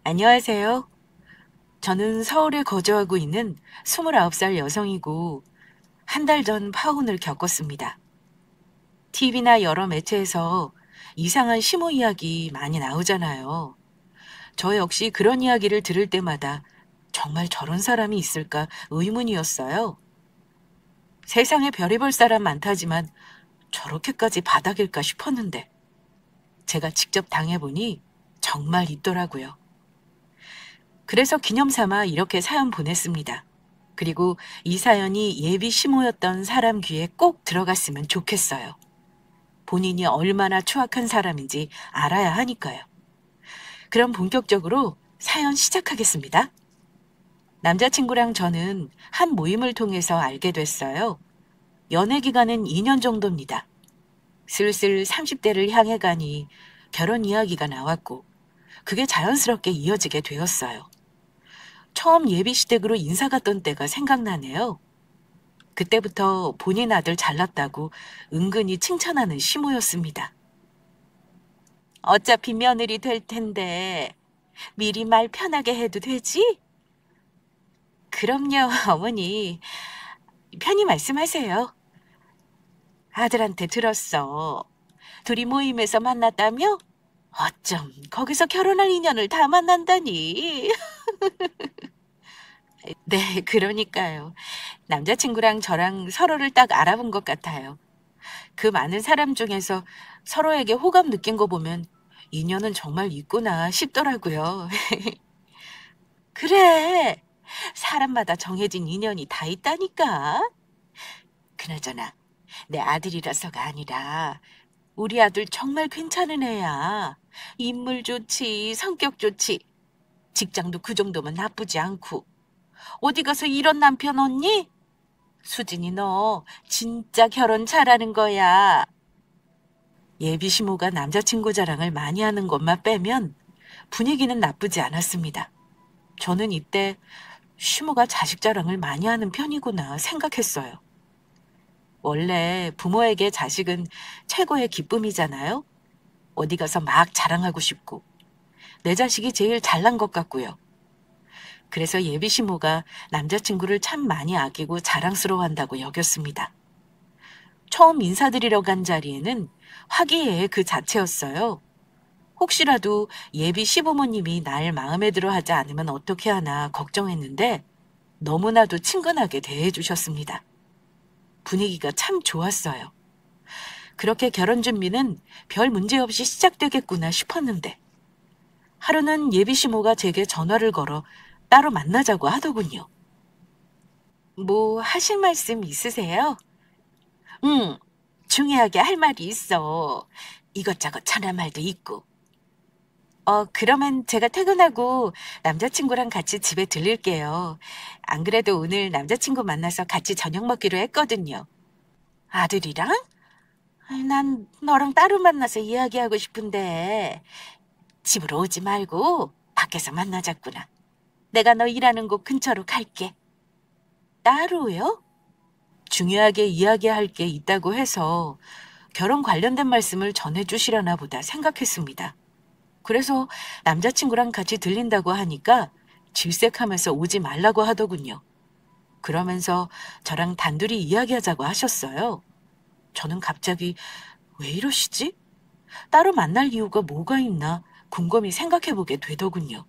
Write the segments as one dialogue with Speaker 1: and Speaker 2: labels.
Speaker 1: 안녕하세요. 저는 서울에 거주하고 있는 29살 여성이고, 한 달 전 파혼을 겪었습니다. TV나 여러 매체에서 이상한 시모 이야기 많이 나오잖아요. 저 역시 그런 이야기를 들을 때마다 정말 저런 사람이 있을까 의문이었어요. 세상에 별의별 사람 많다지만 저렇게까지 바닥일까 싶었는데, 제가 직접 당해보니 정말 있더라고요. 그래서 기념 삼아 이렇게 사연 보냈습니다. 그리고 이 사연이 예비 시모였던 사람 귀에 꼭 들어갔으면 좋겠어요. 본인이 얼마나 추악한 사람인지 알아야 하니까요. 그럼 본격적으로 사연 시작하겠습니다. 남자친구랑 저는 한 모임을 통해서 알게 됐어요. 연애 기간은 2년 정도입니다. 슬슬 30대를 향해 가니 결혼 이야기가 나왔고, 그게 자연스럽게 이어지게 되었어요. 처음 예비시댁으로 인사 갔던 때가 생각나네요. 그때부터 본인 아들 잘났다고 은근히 칭찬하는 시모였습니다. 어차피 며느리 될 텐데 미리 말 편하게 해도 되지? 그럼요, 어머니. 편히 말씀하세요. 아들한테 들었어. 둘이 모임에서 만났다며? 어쩜 거기서 결혼할 인연을 다 만난다니. 네, 그러니까요. 남자친구랑 저랑 서로를 딱 알아본 것 같아요. 그 많은 사람 중에서 서로에게 호감 느낀 거 보면 인연은 정말 있구나 싶더라고요. 그래. 사람마다 정해진 인연이 다 있다니까. 그나저나 내 아들이라서가 아니라 우리 아들 정말 괜찮은 애야. 인물 좋지, 성격 좋지. 직장도 그 정도면 나쁘지 않고. 어디 가서 이런 남편 얻니? 수진이 너 진짜 결혼 잘하는 거야. 예비 시모가 남자친구 자랑을 많이 하는 것만 빼면 분위기는 나쁘지 않았습니다. 저는 이때 시모가 자식 자랑을 많이 하는 편이구나 생각했어요. 원래 부모에게 자식은 최고의 기쁨이잖아요. 어디 가서 막 자랑하고 싶고 내 자식이 제일 잘난 것 같고요. 그래서 예비 시모가 남자친구를 참 많이 아끼고 자랑스러워한다고 여겼습니다. 처음 인사드리러 간 자리에는 화기애애 그 자체였어요. 혹시라도 예비 시부모님이 날 마음에 들어 하지 않으면 어떻게 하나 걱정했는데 너무나도 친근하게 대해주셨습니다. 분위기가 참 좋았어요. 그렇게 결혼 준비는 별 문제 없이 시작되겠구나 싶었는데 하루는 예비 시모가 제게 전화를 걸어 따로 만나자고 하더군요. 뭐 하실 말씀 있으세요? 응, 중요하게 할 말이 있어. 이것저것 전화 말도 있고. 그러면 제가 퇴근하고 남자친구랑 같이 집에 들릴게요. 안 그래도 오늘 남자친구 만나서 같이 저녁 먹기로 했거든요. 아들이랑? 아이, 난 너랑 따로 만나서 이야기하고 싶은데 집으로 오지 말고 밖에서 만나자꾸나. 내가 너 일하는 곳 근처로 갈게. 따로요? 중요하게 이야기할 게 있다고 해서 결혼 관련된 말씀을 전해주시려나 보다 생각했습니다. 그래서 남자친구랑 같이 들린다고 하니까 질색하면서 오지 말라고 하더군요. 그러면서 저랑 단둘이 이야기하자고 하셨어요. 저는 갑자기 왜 이러시지? 따로 만날 이유가 뭐가 있나 곰곰이 생각해보게 되더군요.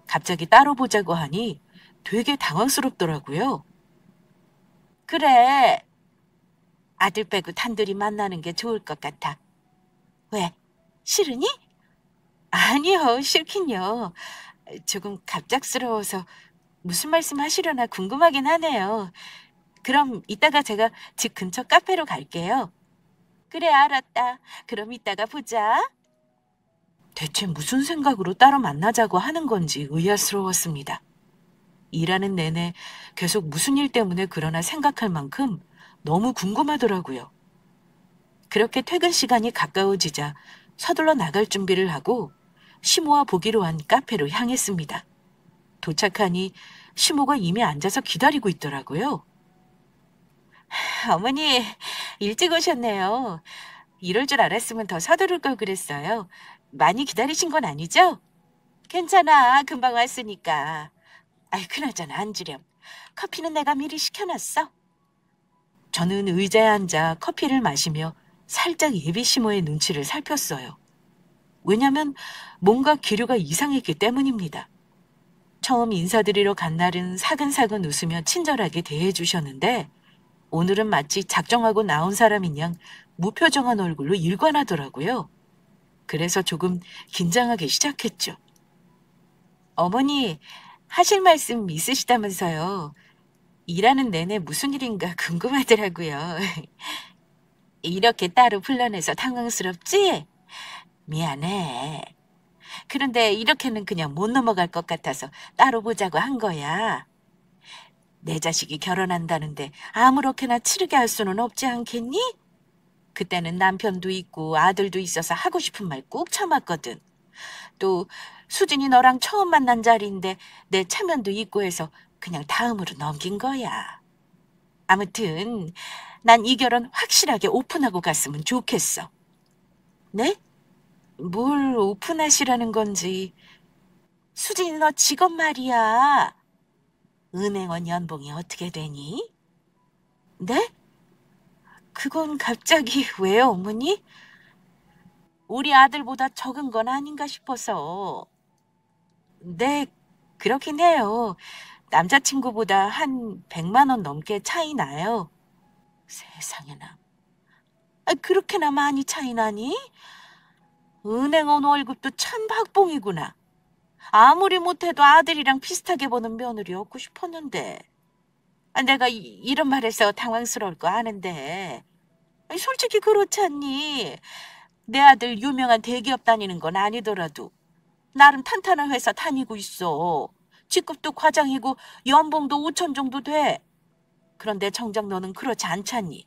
Speaker 1: 갑자기 따로 보자고 하니 되게 당황스럽더라고요. 그래, 아들 빼고 단둘이 만나는 게 좋을 것 같아. 왜? 싫으니? 아니요, 싫긴요. 조금 갑작스러워서 무슨 말씀 하시려나 궁금하긴 하네요. 그럼 이따가 제가 집 근처 카페로 갈게요. 그래, 알았다. 그럼 이따가 보자. 대체 무슨 생각으로 따로 만나자고 하는 건지 의아스러웠습니다. 일하는 내내 계속 무슨 일 때문에 그러나 생각할 만큼 너무 궁금하더라고요. 그렇게 퇴근 시간이 가까워지자 서둘러 나갈 준비를 하고 시모와 보기로 한 카페로 향했습니다. 도착하니 시모가 이미 앉아서 기다리고 있더라고요. 어머니, 일찍 오셨네요. 이럴 줄 알았으면 더 서두를 걸 그랬어요. 많이 기다리신 건 아니죠? 괜찮아. 금방 왔으니까. 아이, 그나저나 앉으렴. 커피는 내가 미리 시켜놨어. 저는 의자에 앉아 커피를 마시며 살짝 예비시모의 눈치를 살폈어요. 왜냐면 뭔가 기류가 이상했기 때문입니다. 처음 인사드리러 간 날은 사근사근 웃으며 친절하게 대해주셨는데 오늘은 마치 작정하고 나온 사람인 양 무표정한 얼굴로 일관하더라고요. 그래서 조금 긴장하기 시작했죠. 어머니, 하실 말씀 있으시다면서요. 일하는 내내 무슨 일인가 궁금하더라고요. 이렇게 따로 불러내서 당황스럽지? 미안해. 그런데 이렇게는 그냥 못 넘어갈 것 같아서 따로 보자고 한 거야. 내 자식이 결혼한다는데 아무렇게나 치르게 할 수는 없지 않겠니? 그때는 남편도 있고 아들도 있어서 하고 싶은 말 꾹 참았거든. 또 수진이 너랑 처음 만난 자리인데 내 체면도 있고 해서 그냥 다음으로 넘긴 거야. 아무튼 난 이 결혼 확실하게 오픈하고 갔으면 좋겠어. 네? 뭘 오픈하시라는 건지. 수진이 너 직업 말이야. 은행원 연봉이 어떻게 되니? 네? 그건 갑자기 왜요, 어머니? 우리 아들보다 적은 건 아닌가 싶어서. 네, 그렇긴 해요. 남자친구보다 한 100만 원 넘게 차이 나요. 세상에나. 그렇게나 많이 차이 나니? 은행원 월급도 천박봉이구나. 아무리 못해도 아들이랑 비슷하게 버는 며느리 얻고 싶었는데. 내가 이런 말해서 당황스러울 거 아는데. 솔직히 그렇지 않니? 내 아들 유명한 대기업 다니는 건 아니더라도 나름 탄탄한 회사 다니고 있어. 직급도 과장이고 연봉도 5천 정도 돼. 그런데 정작 너는 그렇지 않잖니.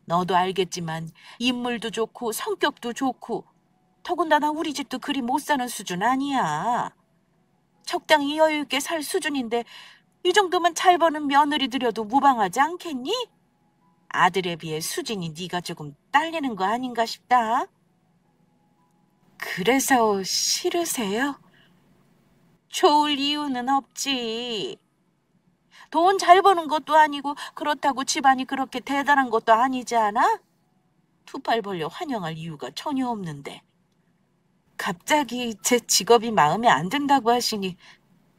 Speaker 1: 너도 알겠지만 인물도 좋고 성격도 좋고 더군다나 우리 집도 그리 못 사는 수준 아니야. 적당히 여유 있게 살 수준인데 이 정도면 잘 버는 며느리 들여도 무방하지 않겠니? 아들에 비해 수진이 네가 조금 딸리는 거 아닌가 싶다. 그래서 싫으세요? 좋을 이유는 없지. 돈 잘 버는 것도 아니고 그렇다고 집안이 그렇게 대단한 것도 아니지 않아? 두 팔 벌려 환영할 이유가 전혀 없는데. 갑자기 제 직업이 마음에 안 든다고 하시니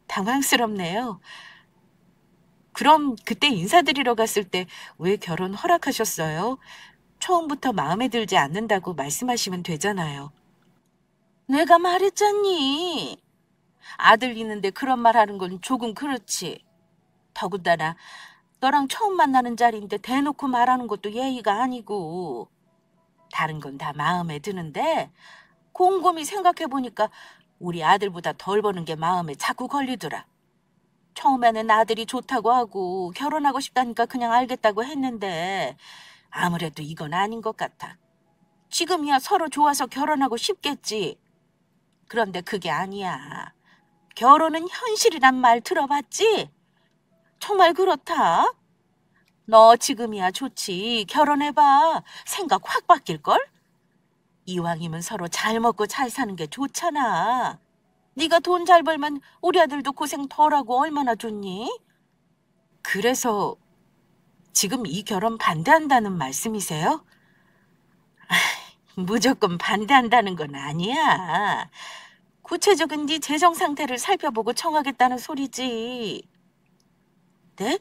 Speaker 1: 당황스럽네요. 그럼 그때 인사드리러 갔을 때 왜 결혼 허락하셨어요? 처음부터 마음에 들지 않는다고 말씀하시면 되잖아요. 내가 말했잖니. 아들 있는데 그런 말 하는 건 조금 그렇지. 더군다나 너랑 처음 만나는 자리인데 대놓고 말하는 것도 예의가 아니고. 다른 건 다 마음에 드는데 곰곰이 생각해보니까 우리 아들보다 덜 버는 게 마음에 자꾸 걸리더라. 처음에는 아들이 좋다고 하고 결혼하고 싶다니까 그냥 알겠다고 했는데 아무래도 이건 아닌 것 같아. 지금이야 서로 좋아서 결혼하고 싶겠지. 그런데 그게 아니야. 결혼은 현실이란 말 들어봤지? 정말 그렇다. 너 지금이야 좋지. 결혼해봐. 생각 확 바뀔걸? 이왕이면 서로 잘 먹고 잘 사는 게 좋잖아. 네가 돈 잘 벌면 우리 아들도 고생 덜하고 얼마나 좋니? 그래서 지금 이 결혼 반대한다는 말씀이세요? 무조건 반대한다는 건 아니야. 구체적인 네 재정 상태를 살펴보고 청하겠다는 소리지. 네?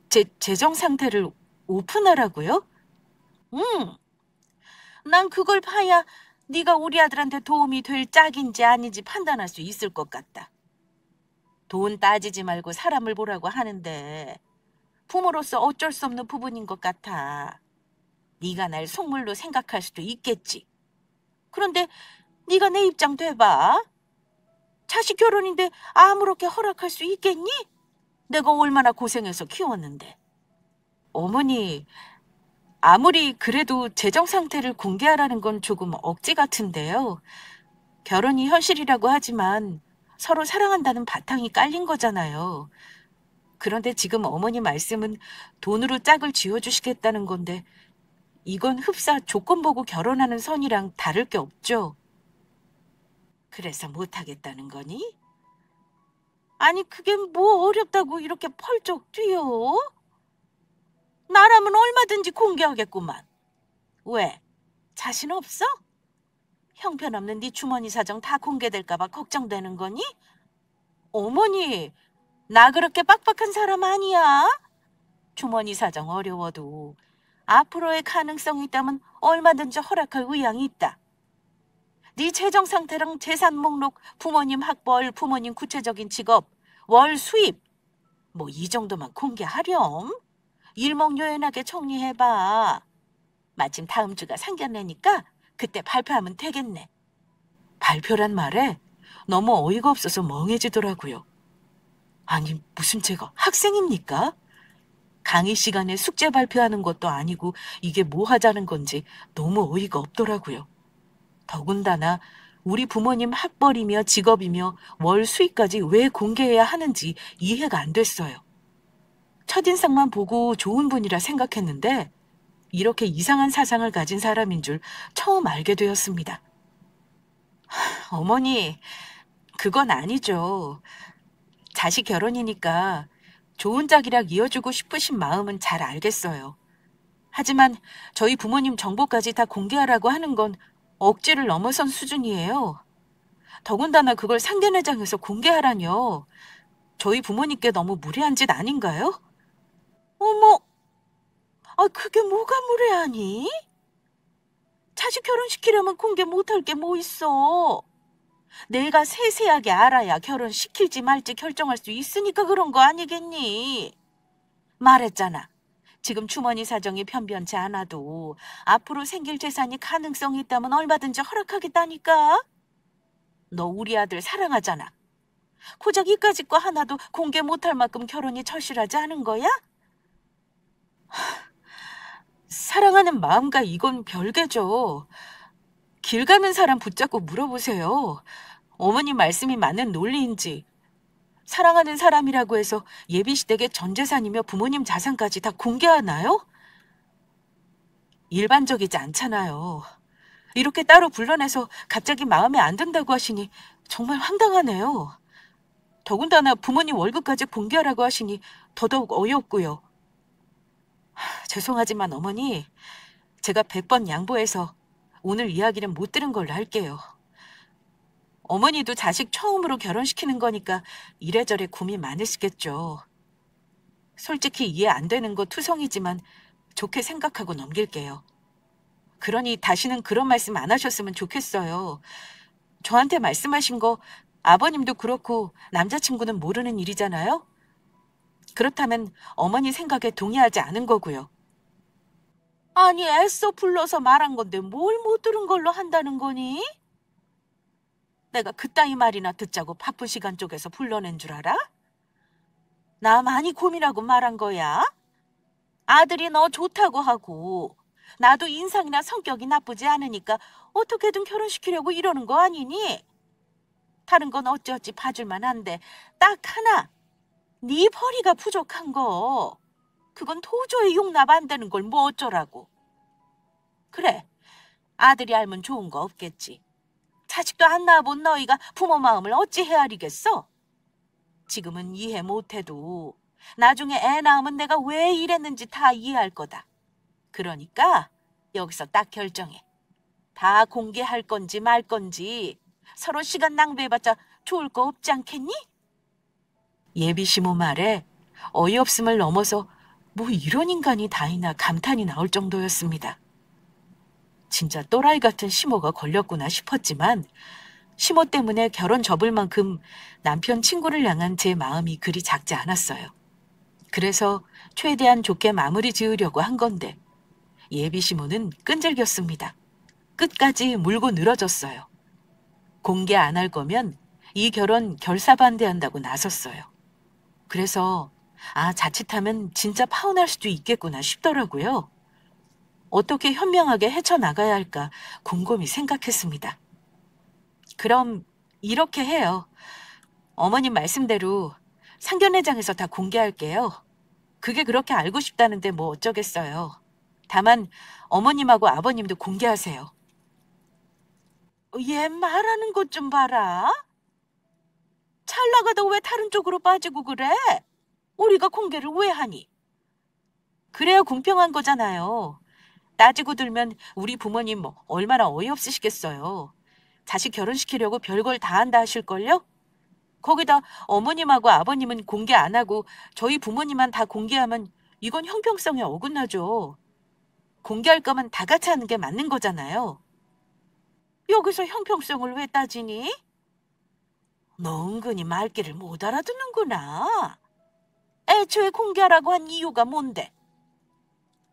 Speaker 1: 제 재정 상태를 오픈하라고요? 응. 난 그걸 봐야 네가 우리 아들한테 도움이 될 짝인지 아닌지 판단할 수 있을 것 같다. 돈 따지지 말고 사람을 보라고 하는데 부모로서 어쩔 수 없는 부분인 것 같아. 네가 날 속물로 생각할 수도 있겠지. 그런데 네가 내 입장 돼봐. 자식 결혼인데 아무렇게 허락할 수 있겠니? 내가 얼마나 고생해서 키웠는데. 어머니, 아무리 그래도 재정 상태를 공개하라는 건 조금 억지 같은데요. 결혼이 현실이라고 하지만 서로 사랑한다는 바탕이 깔린 거잖아요. 그런데 지금 어머니 말씀은 돈으로 짝을 지어주시겠다는 건데 이건 흡사 조건 보고 결혼하는 선이랑 다를 게 없죠. 그래서 못하겠다는 거니? 아니, 그게 뭐 어렵다고 이렇게 펄쩍 뛰어? 나라면 얼마든지 공개하겠구만. 왜? 자신 없어? 형편없는 네 주머니 사정 다 공개될까 봐 걱정되는 거니? 어머니, 나 그렇게 빡빡한 사람 아니야. 주머니 사정 어려워도 앞으로의 가능성이 있다면 얼마든지 허락할 의향이 있다. 네 재정 상태랑 재산 목록, 부모님 학벌, 부모님 구체적인 직업, 월 수입 뭐 이 정도만 공개하렴. 일목요연하게 정리해봐. 마침 다음 주가 상견례니까 그때 발표하면 되겠네. 발표란 말에 너무 어이가 없어서 멍해지더라고요. 아니, 무슨 제가 학생입니까? 강의 시간에 숙제 발표하는 것도 아니고 이게 뭐 하자는 건지 너무 어이가 없더라고요. 더군다나 우리 부모님 학벌이며 직업이며 월 수입까지 왜 공개해야 하는지 이해가 안 됐어요. 첫인상만 보고 좋은 분이라 생각했는데 이렇게 이상한 사상을 가진 사람인 줄 처음 알게 되었습니다. 어머니, 그건 아니죠. 자식 결혼이니까 좋은 짝이랑 이어주고 싶으신 마음은 잘 알겠어요. 하지만 저희 부모님 정보까지 다 공개하라고 하는 건 억지를 넘어선 수준이에요. 더군다나 그걸 상견례장에서 공개하라뇨. 저희 부모님께 너무 무례한 짓 아닌가요? 어머, 그게 뭐가 무례하니? 자식 결혼시키려면 공개 못할 게 뭐 있어? 내가 세세하게 알아야 결혼시킬지 말지 결정할 수 있으니까 그런 거 아니겠니? 말했잖아. 지금 주머니 사정이 변변치 않아도 앞으로 생길 재산이 가능성이 있다면 얼마든지 허락하겠다니까. 너 우리 아들 사랑하잖아. 고작 이까짓 거 하나도 공개 못할 만큼 결혼이 절실하지 않은 거야? 사랑하는 마음과 이건 별개죠. 길 가는 사람 붙잡고 물어보세요. 어머님 말씀이 맞는 논리인지. 사랑하는 사람이라고 해서 예비시댁의 전 재산이며 부모님 자산까지 다 공개하나요? 일반적이지 않잖아요. 이렇게 따로 불러내서 갑자기 마음에 안 든다고 하시니 정말 황당하네요. 더군다나 부모님 월급까지 공개하라고 하시니 더더욱 어이없고요. 죄송하지만 어머니, 제가 100번 양보해서 오늘 이야기는 못 들은 걸로 할게요. 어머니도 자식 처음으로 결혼시키는 거니까 이래저래 고민 많으시겠죠. 솔직히 이해 안 되는 거 투성이지만 좋게 생각하고 넘길게요. 그러니 다시는 그런 말씀 안 하셨으면 좋겠어요. 저한테 말씀하신 거 아버님도 그렇고 남자친구는 모르는 일이잖아요? 그렇다면 어머니 생각에 동의하지 않은 거고요. 아니, 애써 불러서 말한 건데 뭘 못 들은 걸로 한다는 거니? 내가 그따위 말이나 듣자고 바쁜 시간 쪽에서 불러낸 줄 알아? 나 많이 고민하고 말한 거야. 아들이 너 좋다고 하고 나도 인상이나 성격이 나쁘지 않으니까 어떻게든 결혼시키려고 이러는 거 아니니? 다른 건 어찌어찌 봐줄만 한데 딱 하나, 네 벌이가 부족한 거. 그건 도저히 용납 안 되는 걸 뭐 어쩌라고. 그래, 아들이 알면 좋은 거 없겠지. 자식도 안 낳아본 너희가 부모 마음을 어찌 헤아리겠어? 지금은 이해 못해도 나중에 애 낳으면 내가 왜 이랬는지 다 이해할 거다. 그러니까 여기서 딱 결정해. 다 공개할 건지 말 건지 서로 시간 낭비해봤자 좋을 거 없지 않겠니? 예비 시모 말에 어이없음을 넘어서 뭐 이런 인간이 다 있나 감탄이 나올 정도였습니다. 진짜 또라이 같은 시모가 걸렸구나 싶었지만 시모 때문에 결혼 접을 만큼 남편 친구를 향한 제 마음이 그리 작지 않았어요. 그래서 최대한 좋게 마무리 지으려고 한 건데 예비 시모는 끈질겼습니다. 끝까지 물고 늘어졌어요. 공개 안 할 거면 이 결혼 결사반대한다고 나섰어요. 그래서 자칫하면 진짜 파혼할 수도 있겠구나 싶더라고요. 어떻게 현명하게 헤쳐나가야 할까 곰곰이 생각했습니다. 그럼 이렇게 해요. 어머님 말씀대로 상견례장에서 다 공개할게요. 그게 그렇게 알고 싶다는데 뭐 어쩌겠어요. 다만 어머님하고 아버님도 공개하세요. 얘 말하는 것 좀 봐라. 잘 나가다 왜 다른 쪽으로 빠지고 그래? 우리가 공개를 왜 하니? 그래야 공평한 거잖아요. 따지고 들면 우리 부모님 뭐 얼마나 어이없으시겠어요. 자식 결혼시키려고 별걸 다 한다 하실걸요? 거기다 어머님하고 아버님은 공개 안 하고 저희 부모님만 다 공개하면 이건 형평성에 어긋나죠. 공개할 거면 다 같이 하는 게 맞는 거잖아요. 여기서 형평성을 왜 따지니? 너 은근히 말귀를 못 알아듣는구나. 애초에 공개하라고 한 이유가 뭔데?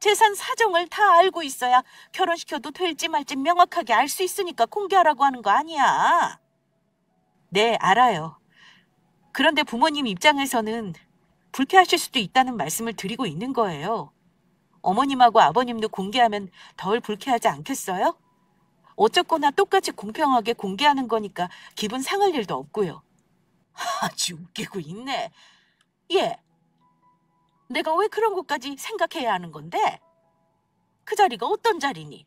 Speaker 1: 재산 사정을 다 알고 있어야 결혼시켜도 될지 말지 명확하게 알 수 있으니까 공개하라고 하는 거 아니야. 네, 알아요. 그런데 부모님 입장에서는 불쾌하실 수도 있다는 말씀을 드리고 있는 거예요. 어머님하고 아버님도 공개하면 덜 불쾌하지 않겠어요? 어쨌거나 똑같이 공평하게 공개하는 거니까 기분 상할 일도 없고요. 아주 웃기고 있네. 예, 내가 왜 그런 것까지 생각해야 하는 건데? 그 자리가 어떤 자리니?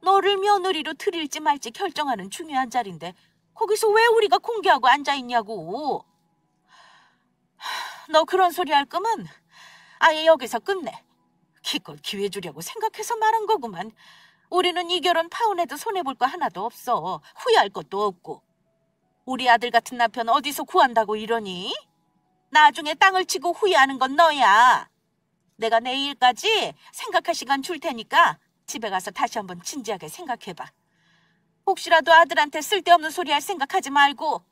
Speaker 1: 너를 며느리로 들일지 말지 결정하는 중요한 자리인데 거기서 왜 우리가 공개하고 앉아있냐고. 너 그런 소리 할 거면 아예 여기서 끝내. 기껏 기회 주려고 생각해서 말한 거구만. 우리는 이 결혼 파혼해도 손해볼 거 하나도 없어. 후회할 것도 없고. 우리 아들 같은 남편 어디서 구한다고 이러니? 나중에 땅을 치고 후회하는 건 너야. 내가 내일까지 생각할 시간 줄 테니까 집에 가서 다시 한번 진지하게 생각해봐. 혹시라도 아들한테 쓸데없는 소리 할 생각하지 말고.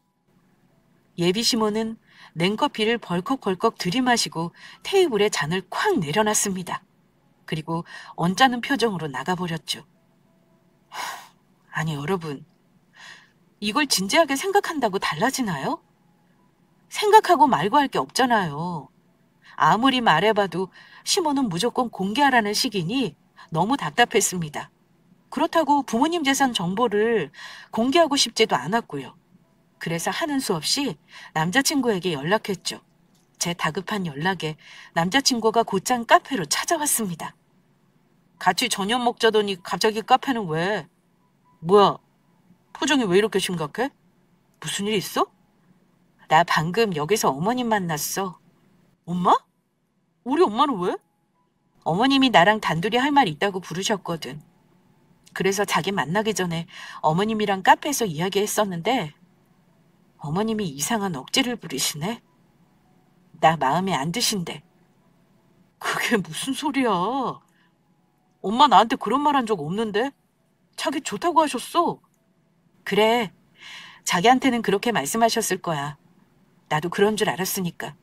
Speaker 1: 예비 시모는 냉커피를 벌컥벌컥 들이마시고 테이블에 잔을 콱 내려놨습니다. 그리고 언짢은 표정으로 나가버렸죠. 아니 여러분, 이걸 진지하게 생각한다고 달라지나요? 생각하고 말고 할 게 없잖아요. 아무리 말해봐도 시모는 무조건 공개하라는 식이니 너무 답답했습니다. 그렇다고 부모님 재산 정보를 공개하고 싶지도 않았고요. 그래서 하는 수 없이 남자친구에게 연락했죠. 제 다급한 연락에 남자친구가 곧장 카페로 찾아왔습니다. 같이 저녁 먹자더니 갑자기 카페는 왜? 뭐야, 표정이 왜 이렇게 심각해? 무슨 일 있어? 나 방금 여기서 어머님 만났어. 엄마? 우리 엄마는 왜? 어머님이 나랑 단둘이 할 말 있다고 부르셨거든. 그래서 자기 만나기 전에 어머님이랑 카페에서 이야기했었는데 어머님이 이상한 억지를 부리시네. 나 마음에 안 드신대. 그게 무슨 소리야. 엄마 나한테 그런 말 한 적 없는데? 자기 좋다고 하셨어. 그래, 자기한테는 그렇게 말씀하셨을 거야. 나도 그런 줄 알았으니까.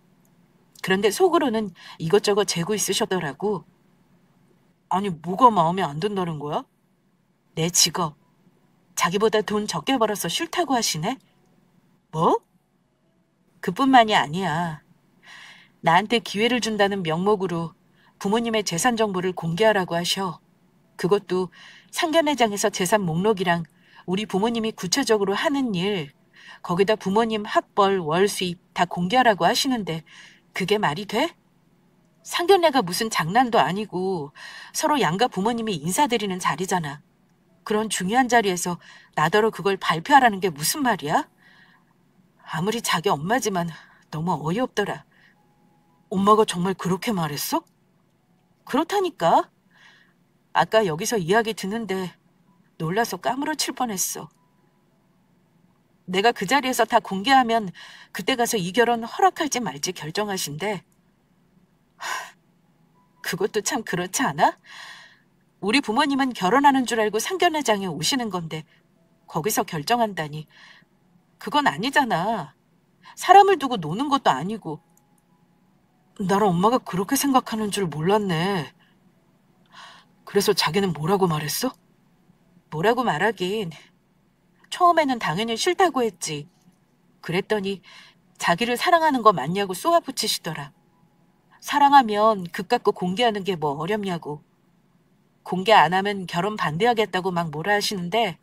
Speaker 1: 그런데 속으로는 이것저것 재고 있으셨더라고. 아니, 뭐가 마음에 안 든다는 거야? 내 직업. 자기보다 돈 적게 벌어서 싫다고 하시네? 뭐? 그뿐만이 아니야. 나한테 기회를 준다는 명목으로 부모님의 재산 정보를 공개하라고 하셔. 그것도 상견례장에서 재산 목록이랑 우리 부모님이 구체적으로 하는 일, 거기다 부모님 학벌, 월 수입 다 공개하라고 하시는데 그게 말이 돼? 상견례가 무슨 장난도 아니고 서로 양가 부모님이 인사드리는 자리잖아. 그런 중요한 자리에서 나더러 그걸 발표하라는 게 무슨 말이야? 아무리 자기 엄마지만 너무 어이없더라. 엄마가 정말 그렇게 말했어? 그렇다니까. 아까 여기서 이야기 듣는데 놀라서 까무러칠 뻔했어. 내가 그 자리에서 다 공개하면 그때 가서 이 결혼 허락할지 말지 결정하신대. 그것도 참 그렇지 않아? 우리 부모님은 결혼하는 줄 알고 상견례장에 오시는 건데 거기서 결정한다니. 그건 아니잖아. 사람을 두고 노는 것도 아니고. 나랑 엄마가 그렇게 생각하는 줄 몰랐네. 그래서 자기는 뭐라고 말했어? 뭐라고 말하긴. 처음에는 당연히 싫다고 했지. 그랬더니 자기를 사랑하는 거 맞냐고 쏘아붙이시더라. 사랑하면 급 갖고 공개하는 게 뭐 어렵냐고. 공개 안 하면 결혼 반대하겠다고 막 뭐라 하시는데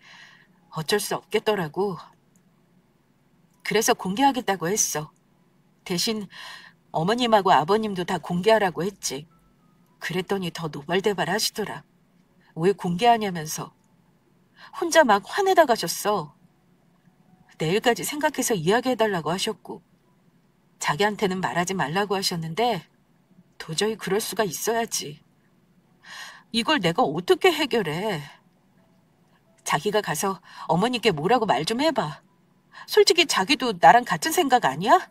Speaker 1: 어쩔 수 없겠더라고. 그래서 공개하겠다고 했어. 대신 어머님하고 아버님도 다 공개하라고 했지. 그랬더니 더 노발대발 하시더라. 왜 공개하냐면서. 혼자 막 화내다 가셨어. 내일까지 생각해서 이야기해달라고 하셨고, 자기한테는 말하지 말라고 하셨는데 도저히 그럴 수가 있어야지. 이걸 내가 어떻게 해결해? 자기가 가서 어머니께 뭐라고 말 좀 해봐. 솔직히 자기도 나랑 같은 생각 아니야?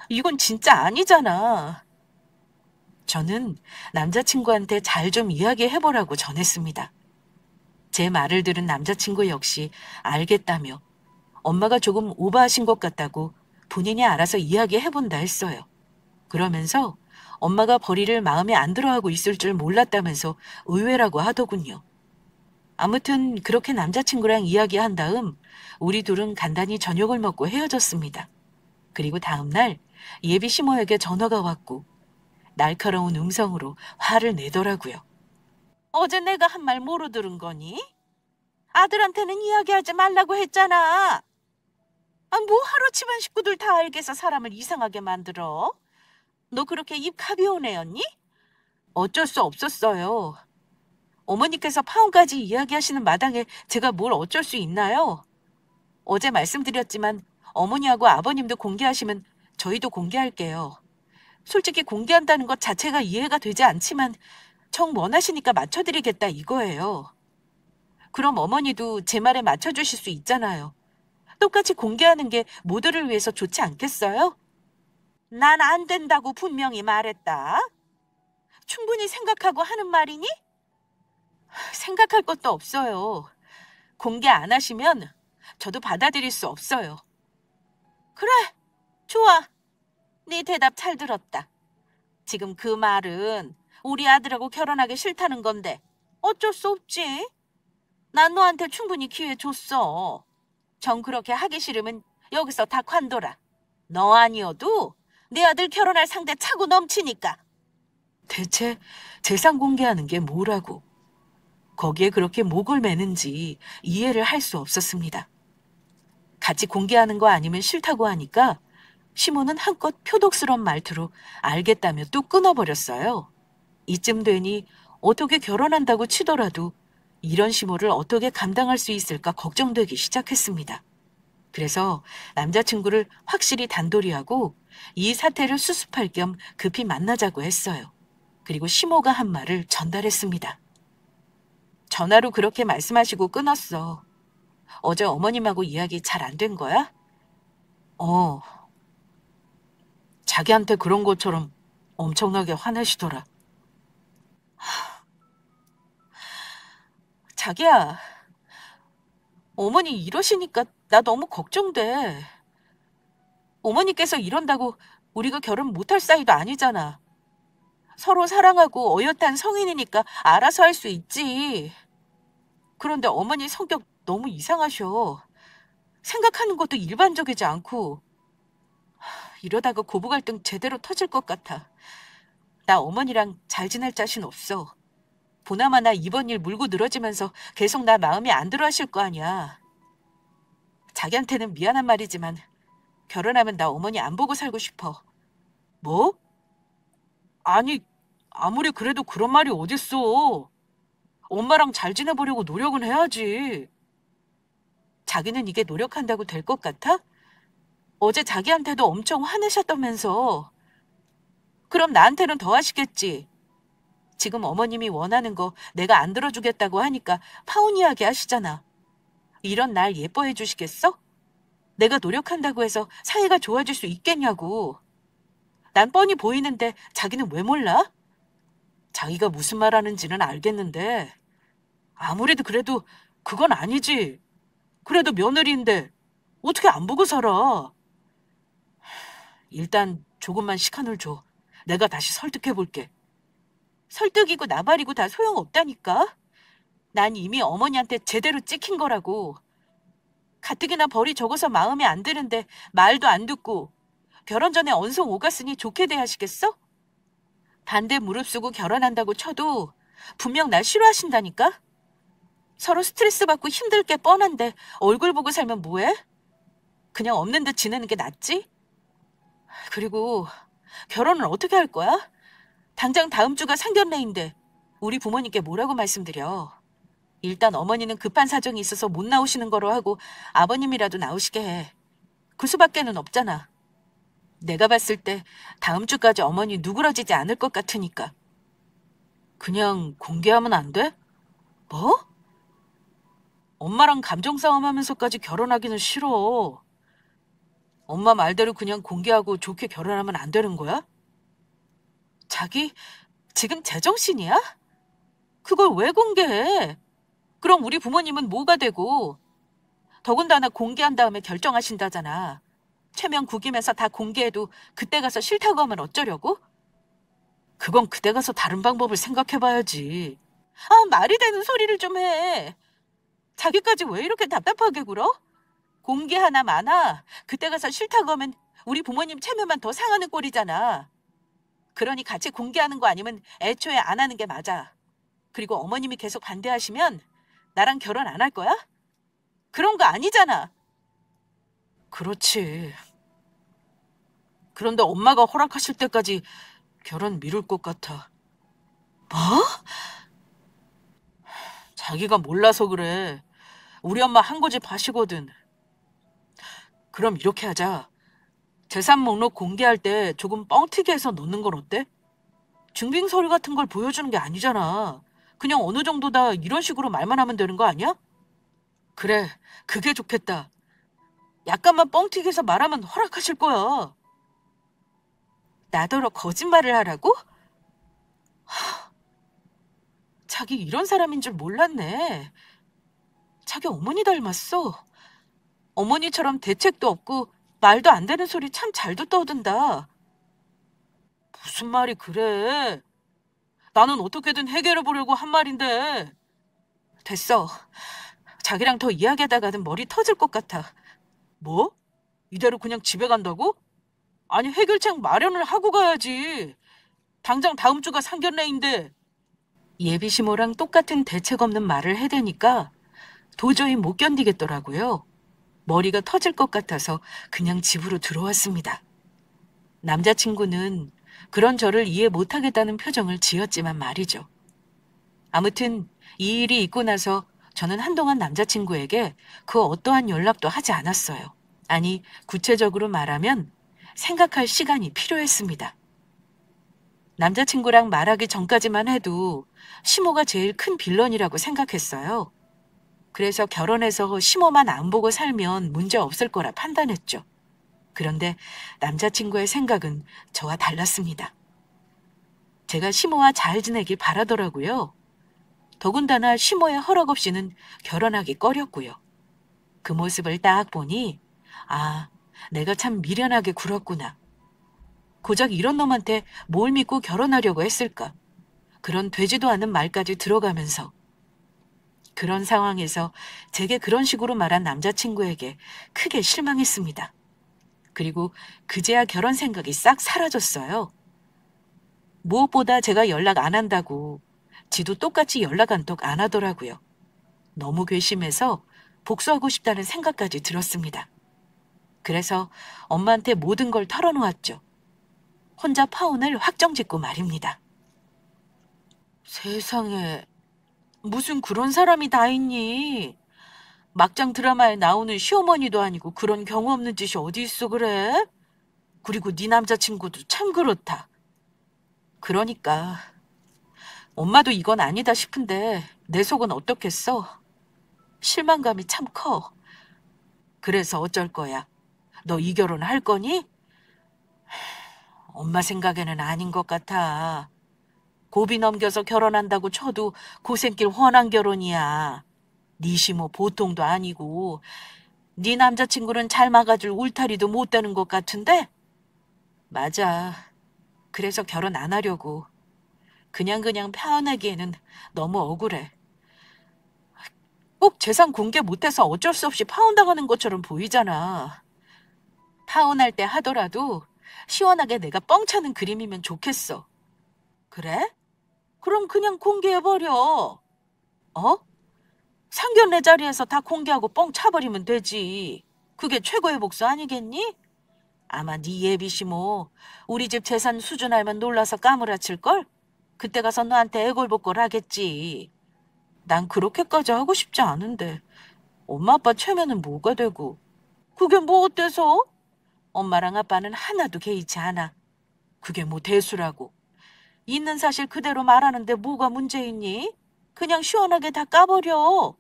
Speaker 1: 이건 진짜 아니잖아. 저는 남자친구한테 잘 좀 이야기해보라고 전했습니다. 제 말을 들은 남자친구 역시 알겠다며 엄마가 조금 오버하신 것 같다고 본인이 알아서 이야기해본다 했어요. 그러면서 엄마가 벌이를 마음에 안 들어하고 있을 줄 몰랐다면서 의외라고 하더군요. 아무튼 그렇게 남자친구랑 이야기한 다음 우리 둘은 간단히 저녁을 먹고 헤어졌습니다. 그리고 다음날 예비 시모에게 전화가 왔고 날카로운 음성으로 화를 내더라고요. 어제 내가 한 말 뭐로 들은 거니? 아들한테는 이야기하지 말라고 했잖아. 아, 뭐 하루 집안 식구들 다 알게서 사람을 이상하게 만들어? 너 그렇게 입 가벼운 애였니? 어쩔 수 없었어요. 어머니께서 파혼까지 이야기하시는 마당에 제가 뭘 어쩔 수 있나요? 어제 말씀드렸지만 어머니하고 아버님도 공개하시면 저희도 공개할게요. 솔직히 공개한다는 것 자체가 이해가 되지 않지만 정 원하시니까 맞춰드리겠다 이거예요. 그럼 어머니도 제 말에 맞춰주실 수 있잖아요. 똑같이 공개하는 게 모두를 위해서 좋지 않겠어요? 난 안 된다고 분명히 말했다. 충분히 생각하고 하는 말이니? 생각할 것도 없어요. 공개 안 하시면 저도 받아들일 수 없어요. 그래, 좋아. 네 대답 잘 들었다. 지금 그 말은 우리 아들하고 결혼하기 싫다는 건데 어쩔 수 없지. 난 너한테 충분히 기회 줬어. 정 그렇게 하기 싫으면 여기서 다 관둬라. 너 아니어도 내 아들 결혼할 상대 차고 넘치니까. 대체 재산 공개하는 게 뭐라고? 거기에 그렇게 목을 매는지 이해를 할 수 없었습니다. 같이 공개하는 거 아니면 싫다고 하니까 시모는 한껏 표독스러운 말투로 알겠다며 뚝 끊어버렸어요. 이쯤 되니 어떻게 결혼한다고 치더라도 이런 시모를 어떻게 감당할 수 있을까 걱정되기 시작했습니다. 그래서 남자친구를 확실히 단도리하고 이 사태를 수습할 겸 급히 만나자고 했어요. 그리고 시모가 한 말을 전달했습니다. 전화로 그렇게 말씀하시고 끊었어. 어제 어머님하고 이야기 잘 안 된 거야? 어, 자기한테 그런 것처럼 엄청나게 화내시더라. 자기야, 어머니 이러시니까 나 너무 걱정돼. 어머니께서 이런다고 우리가 결혼 못할 사이도 아니잖아. 서로 사랑하고 어엿한 성인이니까 알아서 할 수 있지. 그런데 어머니 성격 너무 이상하셔. 생각하는 것도 일반적이지 않고 이러다가 고부 갈등 제대로 터질 것 같아. 나 어머니랑 잘 지낼 자신 없어. 보나마나 이번 일 물고 늘어지면서 계속 나 마음에 안 들어 하실 거 아니야. 자기한테는 미안한 말이지만 결혼하면 나 어머니 안 보고 살고 싶어. 뭐? 아니, 아무리 그래도 그런 말이 어딨어. 엄마랑 잘 지내보려고 노력은 해야지. 자기는 이게 노력한다고 될 것 같아? 어제 자기한테도 엄청 화내셨다면서. 그럼 나한테는 더 하시겠지. 지금 어머님이 원하는 거 내가 안 들어주겠다고 하니까 파혼 이야기 하시잖아. 이런 날 예뻐해 주시겠어? 내가 노력한다고 해서 사이가 좋아질 수 있겠냐고. 난 뻔히 보이는데 자기는 왜 몰라? 자기가 무슨 말 하는지는 알겠는데 아무래도 그래도 그건 아니지. 그래도 며느리인데 어떻게 안 보고 살아? 일단 조금만 시간을 줘. 내가 다시 설득해 볼게. 설득이고 나발이고 다 소용없다니까? 난 이미 어머니한테 제대로 찍힌 거라고. 가뜩이나 벌이 적어서 마음에 안 드는데 말도 안 듣고 결혼 전에 언성 오갔으니 좋게 대하시겠어? 반대 무릅쓰고 결혼한다고 쳐도 분명 날 싫어하신다니까? 서로 스트레스 받고 힘들 게 뻔한데 얼굴 보고 살면 뭐해? 그냥 없는 듯 지내는 게 낫지? 그리고 결혼은 어떻게 할 거야? 당장 다음 주가 상견례인데 우리 부모님께 뭐라고 말씀드려? 일단 어머니는 급한 사정이 있어서 못 나오시는 거로 하고 아버님이라도 나오시게 해. 그 수밖에는 없잖아. 내가 봤을 때 다음 주까지 어머니 누그러지지 않을 것 같으니까. 그냥 공개하면 안 돼? 뭐? 엄마랑 감정 싸움하면서까지 결혼하기는 싫어. 엄마 말대로 그냥 공개하고 좋게 결혼하면 안 되는 거야? 자기 지금 제정신이야? 그걸 왜 공개해? 그럼 우리 부모님은 뭐가 되고? 더군다나 공개한 다음에 결정하신다잖아. 최면 구김해서 다 공개해도 그때 가서 싫다고 하면 어쩌려고? 그건 그때 가서 다른 방법을 생각해봐야지. 아, 말이 되는 소리를 좀 해. 자기까지 왜 이렇게 답답하게 굴어? 공개 하나 마나 그때 가서 싫다고 하면 우리 부모님 체면만 더 상하는 꼴이잖아. 그러니 같이 공개하는 거 아니면 애초에 안 하는 게 맞아. 그리고 어머님이 계속 반대하시면 나랑 결혼 안 할 거야? 그런 거 아니잖아. 그렇지. 그런데 엄마가 허락하실 때까지 결혼 미룰 것 같아. 뭐? 자기가 몰라서 그래. 우리 엄마 한 고집 하시거든. 그럼 이렇게 하자. 재산 목록 공개할 때 조금 뻥튀기 해서 넣는 건 어때? 증빙 서류 같은 걸 보여주는 게 아니잖아. 그냥 어느 정도다 이런 식으로 말만 하면 되는 거 아니야? 그래, 그게 좋겠다. 약간만 뻥튀기해서 말하면 허락하실 거야. 나더러 거짓말을 하라고? 자기 이런 사람인 줄 몰랐네. 자기 어머니 닮았어. 어머니처럼 대책도 없고 말도 안 되는 소리 참 잘도 떠든다. 무슨 말이 그래? 나는 어떻게든 해결해 보려고 한 말인데. 됐어. 자기랑 더 이야기하다가는 머리 터질 것 같아. 뭐? 이대로 그냥 집에 간다고? 아니, 해결책 마련을 하고 가야지. 당장 다음 주가 상견례인데. 예비시모랑 똑같은 대책 없는 말을 해대니까 도저히 못 견디겠더라고요. 머리가 터질 것 같아서 그냥 집으로 들어왔습니다. 남자친구는 그런 저를 이해 못하겠다는 표정을 지었지만 말이죠. 아무튼 이 일이 있고 나서 저는 한동안 남자친구에게 그 어떠한 연락도 하지 않았어요. 아니, 구체적으로 말하면 생각할 시간이 필요했습니다. 남자친구랑 말하기 전까지만 해도 시모가 제일 큰 빌런이라고 생각했어요. 그래서 결혼해서 시모만 안 보고 살면 문제 없을 거라 판단했죠. 그런데 남자친구의 생각은 저와 달랐습니다. 제가 시모와 잘 지내길 바라더라고요. 더군다나 시모의 허락 없이는 결혼하기 꺼렸고요. 그 모습을 딱 보니 아, 내가 참 미련하게 굴었구나. 고작 이런 놈한테 뭘 믿고 결혼하려고 했을까. 그런 되지도 않은 말까지 들어가면서 그런 상황에서 제게 그런 식으로 말한 남자친구에게 크게 실망했습니다. 그리고 그제야 결혼 생각이 싹 사라졌어요. 무엇보다 제가 연락 안 한다고 지도 똑같이 연락 안 톡 안 하더라고요. 너무 괘씸해서 복수하고 싶다는 생각까지 들었습니다. 그래서 엄마한테 모든 걸 털어놓았죠. 혼자 파혼을 확정짓고 말입니다. 세상에, 무슨 그런 사람이 다 있니? 막장 드라마에 나오는 시어머니도 아니고 그런 경우 없는 짓이 어디 있어 그래? 그리고 네 남자친구도 참 그렇다. 그러니까 엄마도 이건 아니다 싶은데 내 속은 어떻겠어? 실망감이 참 커. 그래서 어쩔 거야? 너 이 결혼 할 거니? 엄마 생각에는 아닌 것 같아. 고비 넘겨서 결혼한다고 쳐도 고생길 훤한 결혼이야. 네 시모 보통도 아니고 네 남자친구는 잘 막아줄 울타리도 못 되는 것 같은데? 맞아. 그래서 결혼 안 하려고. 그냥 편하기에는 너무 억울해. 꼭 재산 공개 못해서 어쩔 수 없이 파혼당하는 것처럼 보이잖아. 파혼할 때 하더라도 시원하게 내가 뻥 차는 그림이면 좋겠어. 그래? 그럼 그냥 공개해버려. 어? 상견례 자리에서 다 공개하고 뻥 차버리면 되지. 그게 최고의 복수 아니겠니? 아마 네 예비시모 우리 집 재산 수준 알면 놀라서 까무라칠걸? 그때 가서 너한테 애골복골 하겠지. 난 그렇게까지 하고 싶지 않은데 엄마 아빠 체면은 뭐가 되고. 그게 뭐 어때서? 엄마랑 아빠는 하나도 개의치 않아. 그게 뭐 대수라고. 있는 사실 그대로 말하는데 뭐가 문제있니? 그냥 시원하게 다 까버려.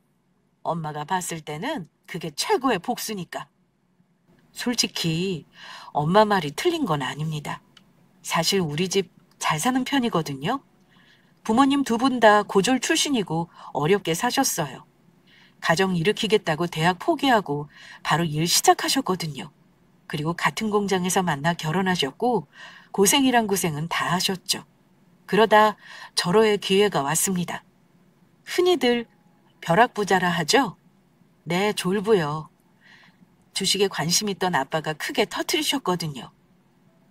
Speaker 1: 엄마가 봤을 때는 그게 최고의 복수니까. 솔직히 엄마 말이 틀린 건 아닙니다. 사실 우리 집 잘 사는 편이거든요. 부모님 두 분 다 고졸 출신이고 어렵게 사셨어요. 가정 일으키겠다고 대학 포기하고 바로 일 시작하셨거든요. 그리고 같은 공장에서 만나 결혼하셨고 고생이란 고생은 다 하셨죠. 그러다 절호의 기회가 왔습니다. 흔히들 벼락부자라 하죠? 네, 졸부요. 주식에 관심 있던 아빠가 크게 터트리셨거든요.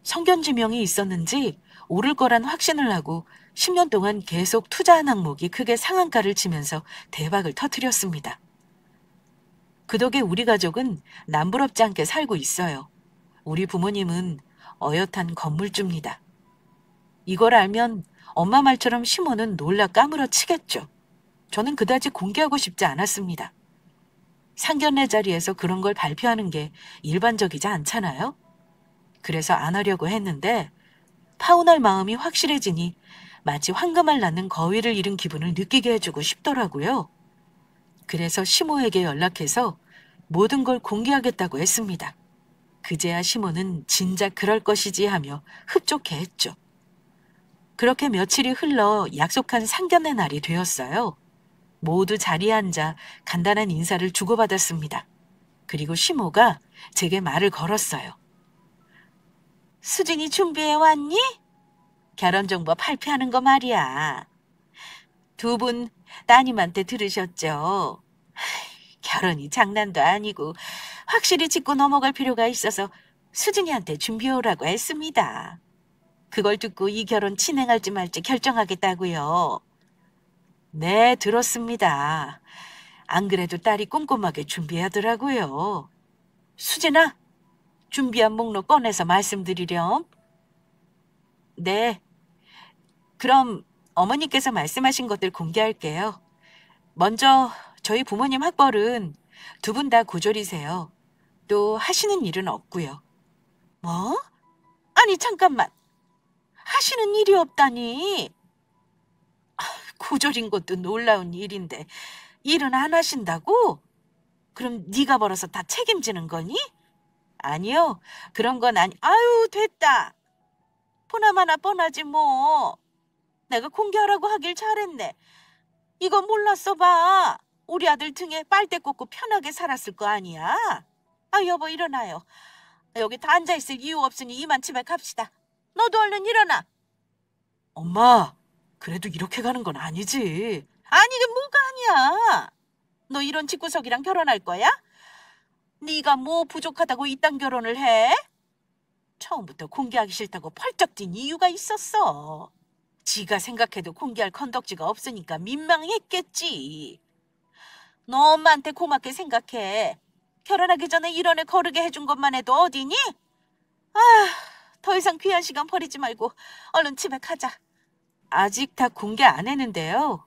Speaker 1: 성견지명이 있었는지 오를 거란 확신을 하고 10년 동안 계속 투자한 항목이 크게 상한가를 치면서 대박을 터트렸습니다. 그 덕에 우리 가족은 남부럽지 않게 살고 있어요. 우리 부모님은 어엿한 건물주입니다. 이걸 알면 엄마 말처럼 시모는 놀라 까무러 치겠죠. 저는 그다지 공개하고 싶지 않았습니다. 상견례 자리에서 그런 걸 발표하는 게 일반적이지 않잖아요. 그래서 안 하려고 했는데 파혼할 마음이 확실해지니 마치 황금알 낳는 거위를 잃은 기분을 느끼게 해주고 싶더라고요. 그래서 시모에게 연락해서 모든 걸 공개하겠다고 했습니다. 그제야 시모는 진작 그럴 것이지 하며 흡족해 했죠. 그렇게 며칠이 흘러 약속한 상견례 날이 되었어요. 모두 자리에 앉아 간단한 인사를 주고받았습니다. 그리고 시모가 제게 말을 걸었어요. 수진이 준비해 왔니? 결혼정보 발표하는 거 말이야. 두 분 따님한테 들으셨죠? 결혼이 장난도 아니고 확실히 짚고 넘어갈 필요가 있어서 수진이한테 준비해오라고 했습니다. 그걸 듣고 이 결혼 진행할지 말지 결정하겠다고요. 네, 들었습니다. 안 그래도 딸이 꼼꼼하게 준비하더라고요. 수진아, 준비한 목록 꺼내서 말씀드리렴. 네, 그럼 어머니께서 말씀하신 것들 공개할게요. 먼저 저희 부모님 학벌은 두 분 다 고졸이세요. 또 하시는 일은 없고요. 뭐? 아니 잠깐만. 하시는 일이 없다니. 고졸인 것도 놀라운 일인데 일은 안 하신다고? 그럼 네가 벌어서 다 책임지는 거니? 아니요. 그런 건 아니. 아유 됐다. 보나마나 뻔하지 뭐. 내가 공개하라고 하길 잘했네. 이거 몰랐어 봐. 우리 아들 등에 빨대 꽂고 편하게 살았을 거 아니야. 아 여보 일어나요. 여기 다 앉아있을 이유 없으니 이만 집에 갑시다. 너도 얼른 일어나. 엄마, 그래도 이렇게 가는 건 아니지. 아니 이게 뭐가 아니야. 너 이런 집구석이랑 결혼할 거야? 네가 뭐 부족하다고 이딴 결혼을 해? 처음부터 공개하기 싫다고 펄쩍 뛴 이유가 있었어. 지가 생각해도 공개할 건덕지가 없으니까 민망했겠지. 너 엄마한테 고맙게 생각해. 결혼하기 전에 이런 애 거르게 해준 것만 해도 어디니? 아, 더 이상 귀한 시간 버리지 말고 얼른 집에 가자. 아직 다 공개 안 했는데요.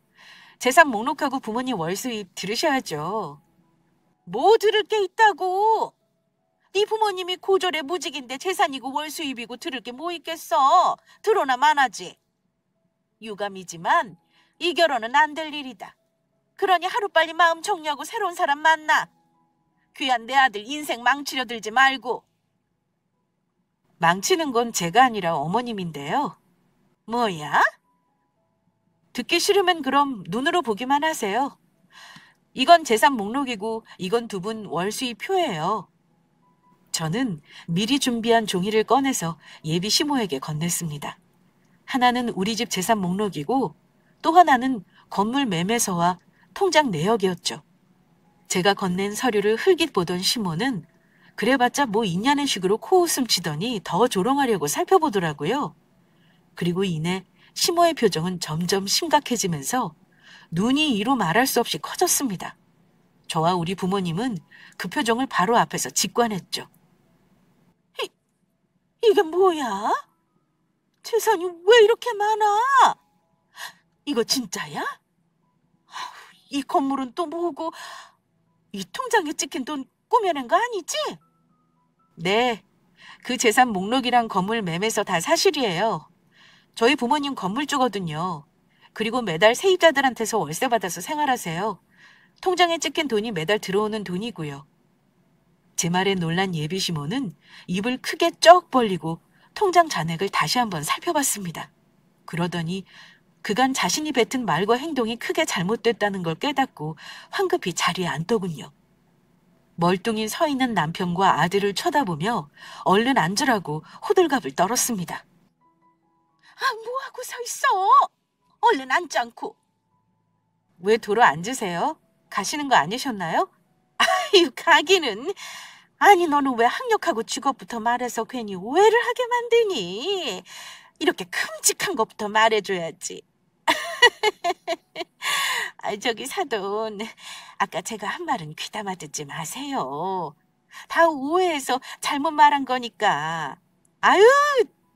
Speaker 1: 재산 목록하고 부모님 월수입 들으셔야죠. 뭐 들을 게 있다고? 네 부모님이 고졸의 무직인데 재산이고 월수입이고 들을 게 뭐 있겠어. 들어나 마나지. 유감이지만 이 결혼은 안 될 일이다. 그러니 하루빨리 마음 정리하고 새로운 사람 만나. 귀한 내 아들 인생 망치려 들지 말고. 망치는 건 제가 아니라 어머님인데요. 뭐야? 듣기 싫으면 그럼 눈으로 보기만 하세요. 이건 재산 목록이고 이건 두 분 월수입 표예요. 저는 미리 준비한 종이를 꺼내서 예비 시모에게 건넸습니다. 하나는 우리 집 재산 목록이고 또 하나는 건물 매매서와 통장 내역이었죠. 제가 건넨 서류를 흘깃 보던 시모는 그래봤자 뭐 있냐는 식으로 코웃음 치더니 더 조롱하려고 살펴보더라고요. 그리고 이내 시모의 표정은 점점 심각해지면서 눈이 이루 말할 수 없이 커졌습니다. 저와 우리 부모님은 그 표정을 바로 앞에서 직관했죠. 이게 뭐야? 재산이 왜 이렇게 많아? 이거 진짜야? 이 건물은 또 뭐고? 이 통장에 찍힌 돈 꾸며낸 거 아니지? 네, 그 재산 목록이랑 건물 매매서 다 사실이에요. 저희 부모님 건물주거든요. 그리고 매달 세입자들한테서 월세 받아서 생활하세요. 통장에 찍힌 돈이 매달 들어오는 돈이고요. 제 말에 놀란 예비시모는 입을 크게 쩍 벌리고 통장 잔액을 다시 한번 살펴봤습니다. 그러더니 그간 자신이 뱉은 말과 행동이 크게 잘못됐다는 걸 깨닫고 황급히 자리에 앉더군요. 멀뚱히 서 있는 남편과 아들을 쳐다보며 얼른 앉으라고 호들갑을 떨었습니다. 아, 뭐하고 서 있어? 얼른 앉지 않고. 왜 도로 앉으세요? 가시는 거 아니셨나요? 아유, 가기는. 아니, 너는 왜 학력하고 직업부터 말해서 괜히 오해를 하게 만드니? 이렇게 큼직한 것부터 말해줘야지. 아, 저기 사돈, 아까 제가 한 말은 귀담아 듣지 마세요. 다 오해해서 잘못 말한 거니까. 아유,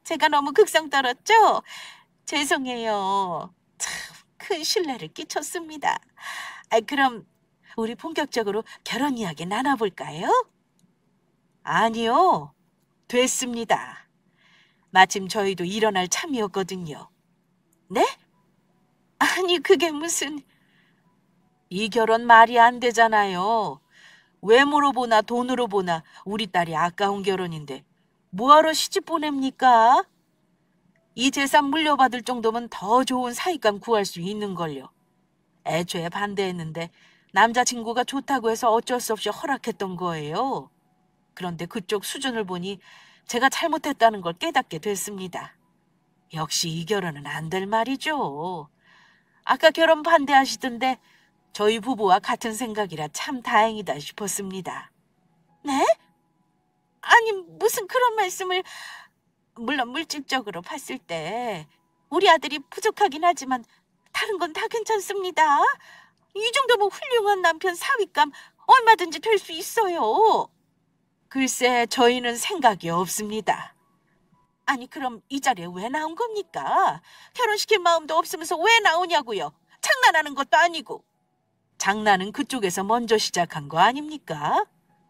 Speaker 1: 제가 너무 극성 떨었죠? 죄송해요. 참 큰 신뢰를 끼쳤습니다. 아, 그럼 우리 본격적으로 결혼 이야기 나눠볼까요? 아니요, 됐습니다. 마침 저희도 일어날 참이었거든요. 네? 아니, 그게 무슨... 이 결혼 말이 안 되잖아요. 외모로 보나 돈으로 보나 우리 딸이 아까운 결혼인데 뭐하러 시집 보냅니까? 이 재산 물려받을 정도면 더 좋은 사윗감 구할 수 있는걸요. 애초에 반대했는데 남자친구가 좋다고 해서 어쩔 수 없이 허락했던 거예요. 그런데 그쪽 수준을 보니 제가 잘못했다는 걸 깨닫게 됐습니다. 역시 이 결혼은 안 될 말이죠. 아까 결혼 반대하시던데 저희 부부와 같은 생각이라 참 다행이다 싶었습니다. 네? 아니, 무슨 그런 말씀을... 물론 물질적으로 봤을 때 우리 아들이 부족하긴 하지만 다른 건 다 괜찮습니다. 이 정도면 훌륭한 남편 사윗감 얼마든지 될 수 있어요. 글쎄, 저희는 생각이 없습니다. 아니, 그럼 이 자리에 왜 나온 겁니까? 결혼시킬 마음도 없으면서 왜 나오냐고요? 장난하는 것도 아니고. 장난은 그쪽에서 먼저 시작한 거 아닙니까?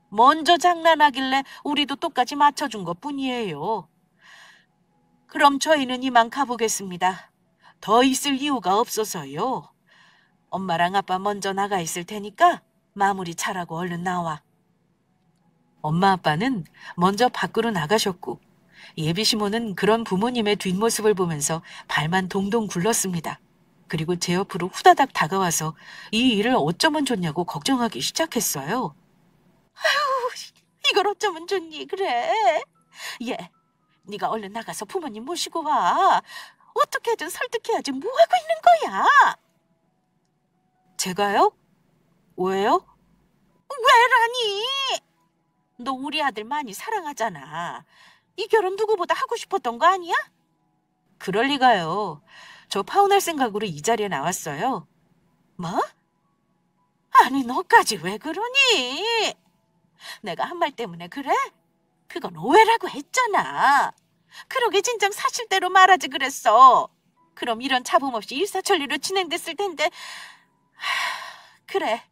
Speaker 1: 먼저 장난하길래 우리도 똑같이 맞춰준 것뿐이에요. 그럼 저희는 이만 가보겠습니다. 더 있을 이유가 없어서요. 엄마랑 아빠 먼저 나가 있을 테니까 마무리 잘하고 얼른 나와. 엄마 아빠는 먼저 밖으로 나가셨고 예비시모는 그런 부모님의 뒷모습을 보면서 발만 동동 굴렀습니다. 그리고 제 옆으로 후다닥 다가와서 이 일을 어쩌면 좋냐고 걱정하기 시작했어요. 아유, 이걸 어쩌면 좋니 그래? 얘, 네가 얼른 나가서 부모님 모시고 와. 어떻게든 설득해야지 뭐하고 있는 거야? 제가요? 왜요? 왜라니? 너 우리 아들 많이 사랑하잖아. 이 결혼 누구보다 하고 싶었던 거 아니야? 그럴 리가요. 저 파혼할 생각으로 이 자리에 나왔어요. 뭐? 아니, 너까지 왜 그러니? 내가 한 말 때문에 그래? 그건 오해라고 했잖아. 그러게 진작 사실대로 말하지 그랬어. 그럼 이런 잡음 없이 일사천리로 진행됐을 텐데. 그래,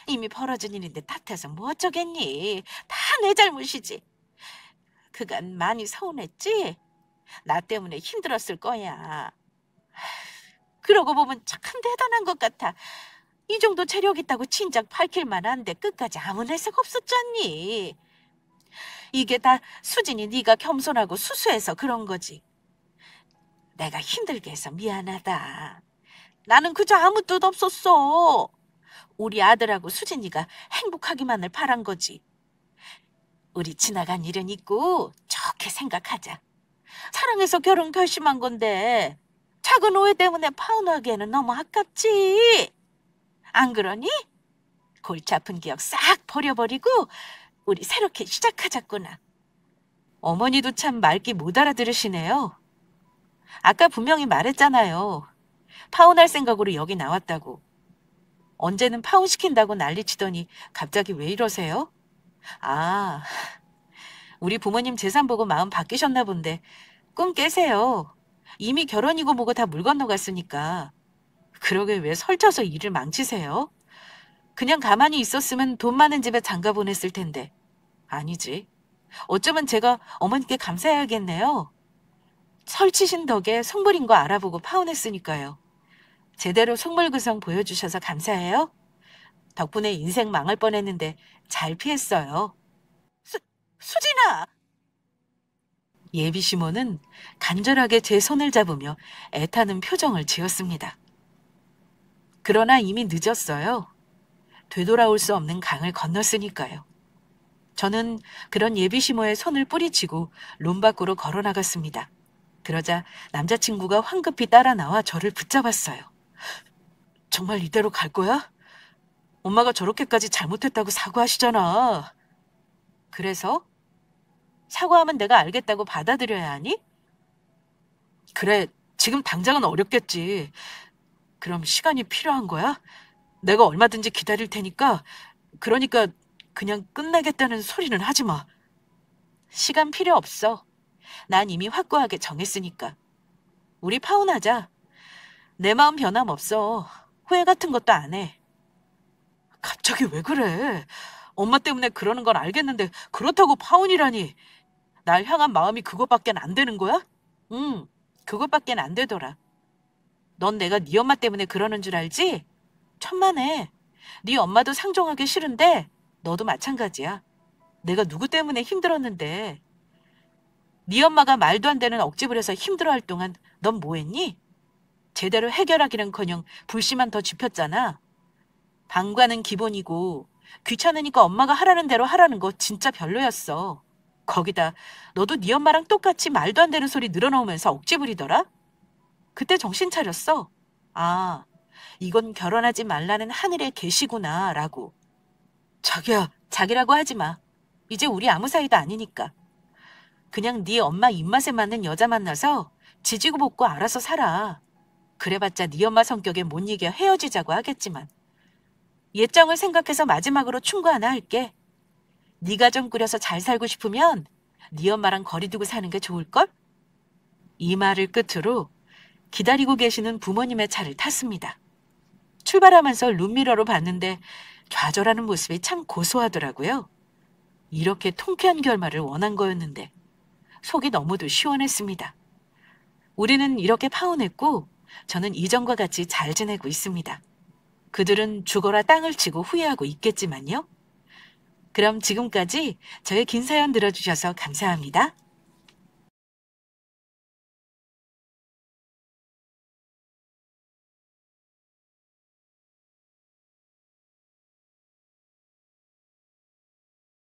Speaker 1: 이미 벌어진 일인데 탓해서 뭐 어쩌겠니? 다 내 잘못이지. 그간 많이 서운했지? 나 때문에 힘들었을 거야. 그러고 보면 참 대단한 것 같아. 이 정도 재력 있다고 진작 밝힐만 한데 끝까지 아무 내색 없었잖니. 이게 다 수진이 네가 겸손하고 수수해서 그런 거지. 내가 힘들게 해서 미안하다. 나는 그저 아무 뜻 없었어. 우리 아들하고 수진이가 행복하기만을 바란 거지. 우리 지나간 일은 있고 좋게 생각하자. 사랑해서 결혼 결심한 건데 작은 오해 때문에 파혼하기에는 너무 아깝지. 안 그러니? 골치 아픈 기억 싹 버려버리고 우리 새롭게 시작하자꾸나. 어머니도 참 말귀 못 알아들으시네요. 아까 분명히 말했잖아요. 파혼할 생각으로 여기 나왔다고. 언제는 파혼시킨다고 난리치더니 갑자기 왜 이러세요? 아, 우리 부모님 재산 보고 마음 바뀌셨나 본데 꿈 깨세요. 이미 결혼이고 뭐고 다 물 건너갔으니까. 그러게 왜 설쳐서 일을 망치세요? 그냥 가만히 있었으면 돈 많은 집에 장가 보냈을 텐데. 아니지. 어쩌면 제가 어머니께 감사해야겠네요. 설치신 덕에 속물인 거 알아보고 파혼했으니까요. 제대로 속물구성 보여주셔서 감사해요. 덕분에 인생 망할 뻔했는데 잘 피했어요. 수진아! 예비 시모는 간절하게 제 손을 잡으며 애타는 표정을 지었습니다. 그러나 이미 늦었어요. 되돌아올 수 없는 강을 건넜으니까요. 저는 그런 예비 시모의 손을 뿌리치고 룸 밖으로 걸어 나갔습니다. 그러자 남자친구가 황급히 따라 나와 저를 붙잡았어요. 정말 이대로 갈 거야? 엄마가 저렇게까지 잘못했다고 사과하시잖아. 그래서? 사과하면 내가 알겠다고 받아들여야 하니? 그래, 지금 당장은 어렵겠지. 그럼 시간이 필요한 거야? 내가 얼마든지 기다릴 테니까, 그러니까 그냥 끝내겠다는 소리는 하지 마. 시간 필요 없어. 난 이미 확고하게 정했으니까. 우리 파혼하자. 내 마음 변함없어. 후회 같은 것도 안 해. 갑자기 왜 그래? 엄마 때문에 그러는 건 알겠는데 그렇다고 파혼이라니. 날 향한 마음이 그것밖엔 안 되는 거야? 응, 그것밖엔 안 되더라. 넌 내가 네 엄마 때문에 그러는 줄 알지? 천만에. 네 엄마도 상종하기 싫은데 너도 마찬가지야. 내가 누구 때문에 힘들었는데. 네 엄마가 말도 안 되는 억지 부려서 힘들어할 동안 넌 뭐 했니? 제대로 해결하기는커녕 불씨만 더 지폈잖아. 방과는 기본이고 귀찮으니까 엄마가 하라는 대로 하라는 거 진짜 별로였어. 거기다 너도 네 엄마랑 똑같이 말도 안 되는 소리 늘어놓으면서 억지 부리더라? 그때 정신 차렸어. 아, 이건 결혼하지 말라는 하늘의 계시구나 라고. 자기야, 자기라고 하지 마. 이제 우리 아무 사이도 아니니까. 그냥 네 엄마 입맛에 맞는 여자 만나서 지지고 볶고 알아서 살아. 그래봤자 네 엄마 성격에 못 이겨 헤어지자고 하겠지만. 예정을 생각해서 마지막으로 충고 하나 할게. 네가 좀 꾸려서 잘 살고 싶으면 네 엄마랑 거리 두고 사는 게 좋을걸? 이 말을 끝으로 기다리고 계시는 부모님의 차를 탔습니다. 출발하면서 룸미러로 봤는데 좌절하는 모습이 참 고소하더라고요. 이렇게 통쾌한 결말을 원한 거였는데 속이 너무도 시원했습니다. 우리는 이렇게 파혼했고 저는 이전과 같이 잘 지내고 있습니다. 그들은 죽어라 땅을 치고 후회하고 있겠지만요. 그럼 지금까지 저의 긴 사연 들어주셔서 감사합니다.